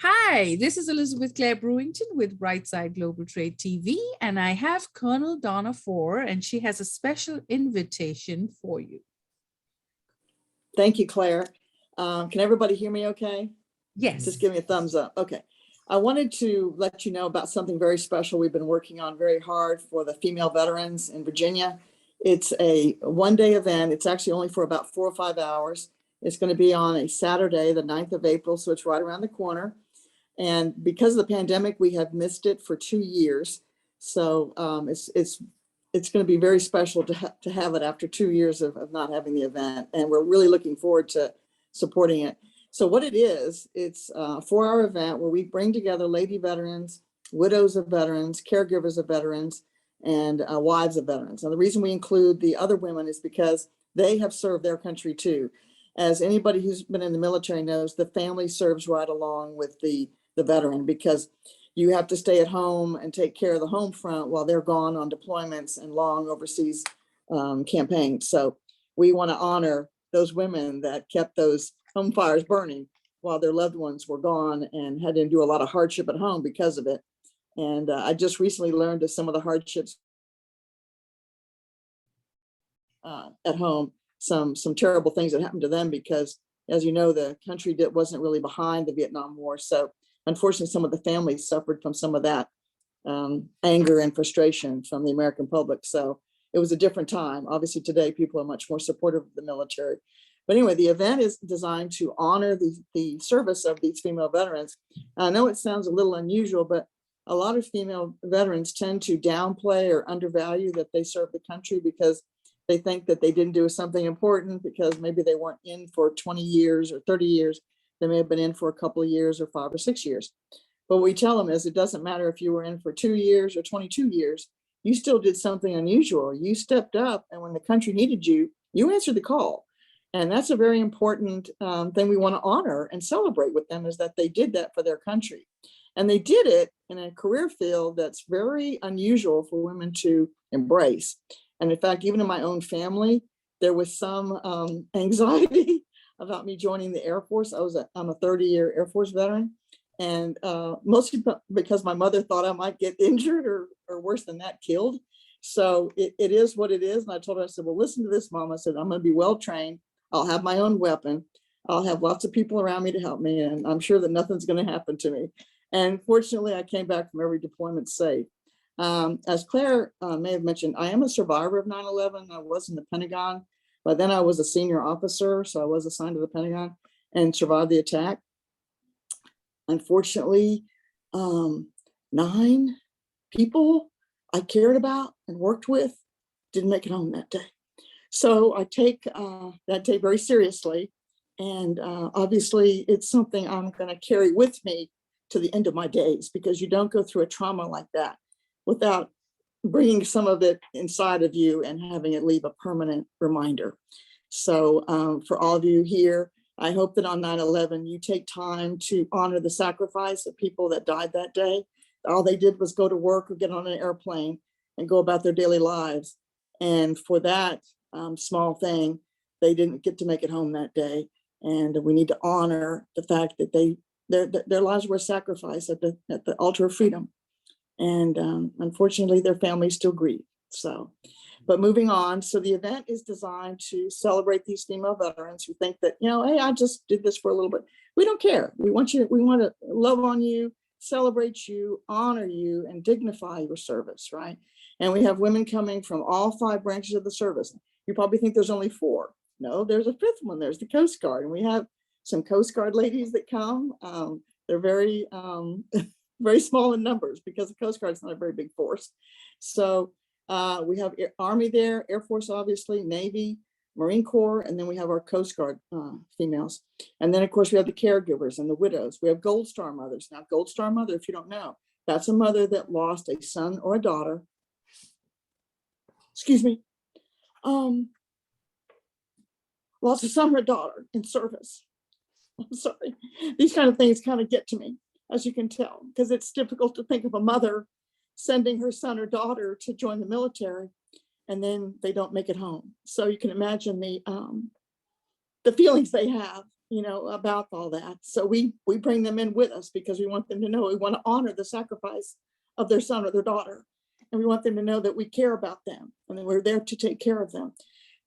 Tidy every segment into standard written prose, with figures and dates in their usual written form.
Hi, this is Elizabeth Clare Brewington with Brightside Global Trade TV, and I have Colonel Donna Fore, and she has a special invitation for you. Thank you, Claire. Can everybody hear me okay? Yes. Just give me a thumbs up. Okay. I wanted to let you know about something very special we've been working on very hard for the female veterans in Virginia. It's a one-day event. It's actually only for about 4 or 5 hours. It's going to be on a Saturday, the 9th of April, so it's right around the corner. And because of the pandemic, we have missed it for 2 years. So it's going to be very special to have it after 2 years of not having the event. And we're really looking forward to supporting it. So what it is, it's a 4-hour event where we bring together lady veterans, widows of veterans, caregivers of veterans, and wives of veterans. And the reason we include the other women is because they have served their country too. As anybody who's been in the military knows, the family serves right along with the veteran, because you have to stay at home and take care of the home front while they're gone on deployments and long overseas campaigns. So we want to honor those women that kept those home fires burning while their loved ones were gone and had to do a lot of hardship at home because of it. And I just recently learned of some of the hardships at home, some terrible things that happened to them because, as you know, the country wasn't really behind the Vietnam War. So unfortunately, some of the families suffered from some of that anger and frustration from the American public. So it was a different time. Obviously, today, people are much more supportive of the military. But anyway, the event is designed to honor the service of these female veterans. I know it sounds a little unusual, but a lot of female veterans tend to downplay or undervalue that they serve the country because they think that they didn't do something important because maybe they weren't in for 20 years or 30 years. They may have been in for a couple of years or 5 or 6 years. But what we tell them is it doesn't matter if you were in for 2 years or 22 years, you still did something unusual. You stepped up, and when the country needed you, you answered the call. And that's a very important thing we want to honor and celebrate with them, is that they did that for their country. And they did it in a career field that's very unusual for women to embrace. And in fact, even in my own family, there was some anxiety about me joining the Air Force. I'm a 30-year Air Force veteran. And mostly because my mother thought I might get injured or worse than that, killed. So it is what it is. And I told her, I said, well, listen to this, Mom. I said, I'm going to be well trained. I'll have my own weapon. I'll have lots of people around me to help me. And I'm sure that nothing's going to happen to me. And fortunately, I came back from every deployment safe. As Claire may have mentioned, I am a survivor of 9/11. I was in the Pentagon, but then I was a senior officer. So I was assigned to the Pentagon and survived the attack. Unfortunately, 9 people I cared about and worked with didn't make it home that day. So I take that day very seriously. And obviously, it's something I'm going to carry with me to the end of my days, because you don't go through a trauma like that without bringing some of it inside of you and having it leave a permanent reminder. So for all of you here, I hope that on 9/11, you take time to honor the sacrifice of people that died that day. All they did was go to work or get on an airplane and go about their daily lives. And for that small thing, they didn't get to make it home that day. And we need to honor the fact that their lives were sacrificed at the altar of freedom. And unfortunately, their families still grieve. So, but moving on. So the event is designed to celebrate these female veterans who think that, hey, I just did this for a little bit. We don't care. We want to love on you, celebrate you, honor you, and dignify your service, right? And we have women coming from all 5 branches of the service. You probably think there's only 4. No, there's a 5th one. There's the Coast Guard. And we have some Coast Guard ladies that come. They're very, very small in numbers because the Coast Guard is not a very big force. So we have Army there, Air Force, obviously, Navy, Marine Corps, and then we have our Coast Guard females. And then, of course, we have the caregivers and the widows. We have Gold Star mothers. Now, Gold Star mother, if you don't know, that's a mother that lost a son or a daughter. Excuse me. Lost a son or a daughter in service. I'm sorry. These kind of things kind of get to me, as you can tell, because it's difficult to think of a mother sending her son or daughter to join the military and then they don't make it home. So you can imagine the feelings they have, about all that. So we bring them in with us because we want them to know we want to honor the sacrifice of their son or their daughter. And we want them to know that we care about them and that we're there to take care of them.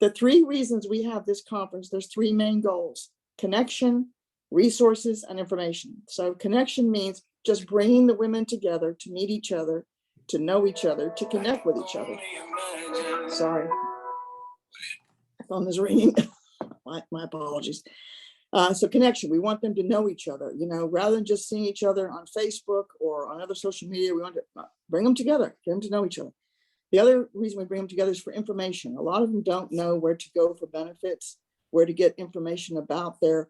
The three reasons we have this conference, there's three main goals: connection, resources, and information. So connection means just bringing the women together to meet each other, to know each other, to connect with each other. Sorry, my phone is ringing. My apologies. So connection, we want them to know each other, rather than just seeing each other on Facebook or on other social media. We want to bring them together, get them to know each other. The other reason we bring them together is for information. A lot of them don't know where to go for benefits, where to get information about their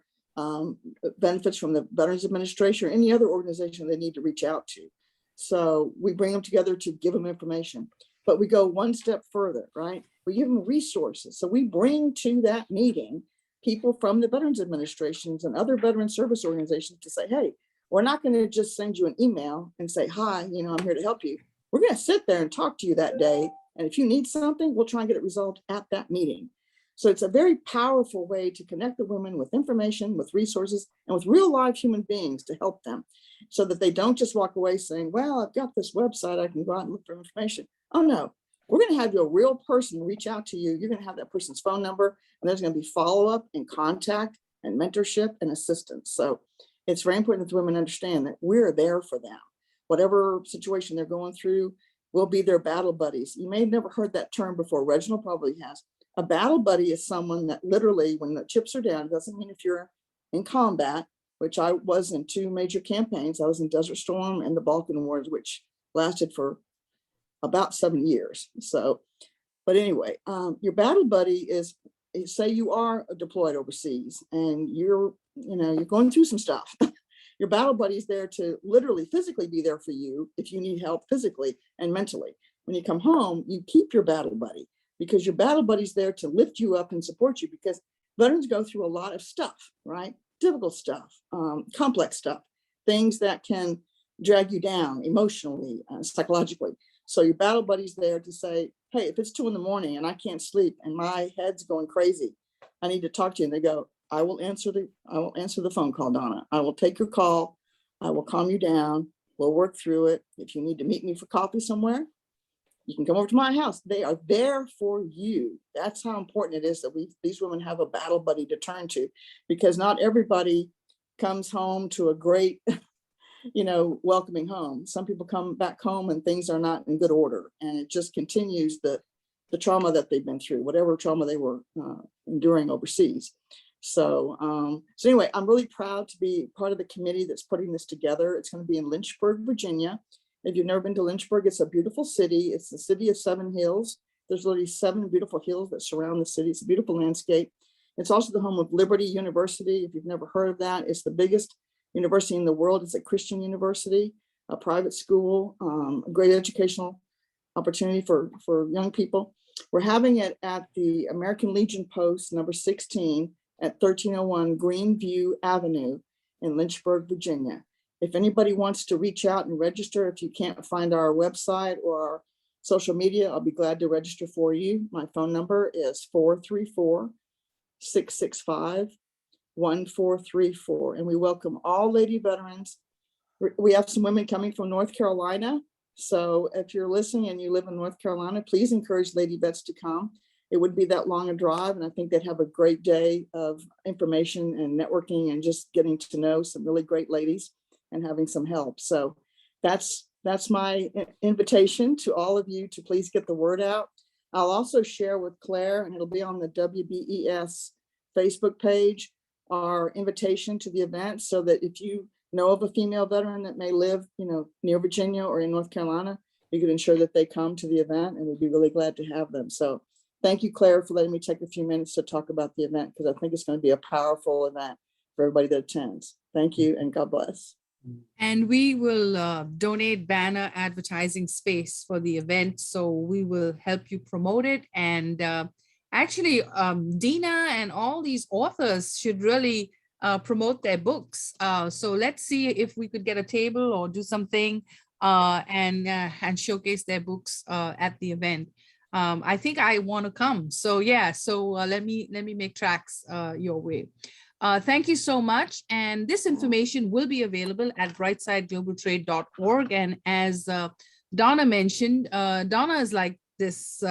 benefits from the Veterans Administration or any other organization they need to reach out to. So we bring them together to give them information, but we go one step further, right? We give them resources. So we bring to that meeting people from the Veterans Administrations and other veteran service organizations to say, hey, we're not going to just send you an email and say, hi, I'm here to help you. We're going to sit there and talk to you that day. And if you need something, we'll try and get it resolved at that meeting. So it's a very powerful way to connect the women with information, with resources, and with real live human beings to help them so that they don't just walk away saying, well, I've got this website, I can go out and look for information. Oh, no. We're going to have a real person reach out to you. You're going to have that person's phone number, and there's going to be follow-up and contact and mentorship and assistance. So it's very important that the women understand that we're there for them. Whatever situation they're going through, we'll be their battle buddies. You may have never heard that term before. Reginald probably has. A battle buddy is someone that literally, when the chips are down, doesn't mean if you're in combat, which I was in two major campaigns. I was in Desert Storm and the Balkan Wars, which lasted for about 7 years. So, but anyway, your battle buddy is, say you are deployed overseas and you're going through some stuff. Your battle buddy is there to literally physically be there for you if you need help physically and mentally. When you come home, you keep your battle buddy because your battle buddy's there to lift you up and support you, because veterans go through a lot of stuff, right? Difficult stuff, complex stuff, things that can drag you down emotionally, psychologically. So your battle buddy's there to say, hey, if it's 2 a.m. and I can't sleep and my head's going crazy, I need to talk to you. And they go, I will answer the phone call, Donna. I will take your call. I will calm you down. We'll work through it. If you need to meet me for coffee somewhere, you can come over to my house. They are there for you. That's how important it is that these women have a battle buddy to turn to, because not everybody comes home to a great welcoming home. Some people come back home and things are not in good order, and it just continues the trauma that they've been through, whatever trauma they were enduring overseas. So anyway, I'm really proud to be part of the committee that's putting this together. It's going to be in Lynchburg, Virginia. If you've never been to Lynchburg, it's a beautiful city. It's the city of 7 hills. There's literally 7 beautiful hills that surround the city. It's a beautiful landscape. It's also the home of Liberty University. If you've never heard of that, it's the biggest university in the world. It's a Christian university, a private school, a great educational opportunity for young people. We're having it at the American Legion Post number 16 at 1301 Greenview Avenue in Lynchburg, Virginia. If anybody wants to reach out and register, if you can't find our website or our social media, I'll be glad to register for you. My phone number is 434-665-1434. And we welcome all lady veterans. We have some women coming from North Carolina. So if you're listening and you live in North Carolina, please encourage lady vets to come. It would be that long a drive, and I think they'd have a great day of information and networking and just getting to know some really great ladies and having some help. So that's my invitation to all of you to please get the word out. I'll also share with Claire, and it'll be on the WBES Facebook page, our invitation to the event, so that if you know of a female veteran that may live, near Virginia or in North Carolina, you could ensure that they come to the event, and we'd be really glad to have them. So thank you, Claire, for letting me take a few minutes to talk about the event, because I think it's going to be a powerful event for everybody that attends. Thank you, and God bless. And we will donate banner advertising space for the event. So we will help you promote it. And actually, Dina and all these authors should really promote their books. So let's see if we could get a table or do something and showcase their books at the event. I think I want to come. So yeah, so let me make tracks your way. Thank you so much. And this information will be available at brightsideglobaltrade.org. And as Donna mentioned, Donna is like this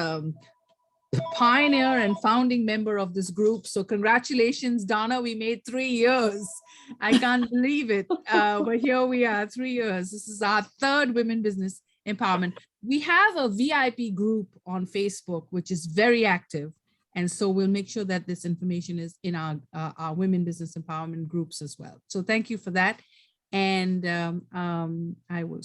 pioneer and founding member of this group. So congratulations, Donna. We made 3 years. I can't believe it. But here we are, 3 years. This is our 3rd Women Business Empowerment. We have a VIP group on Facebook, which is very active. And so we'll make sure that this information is in our Women Business Empowerment groups as well. So thank you for that. And I will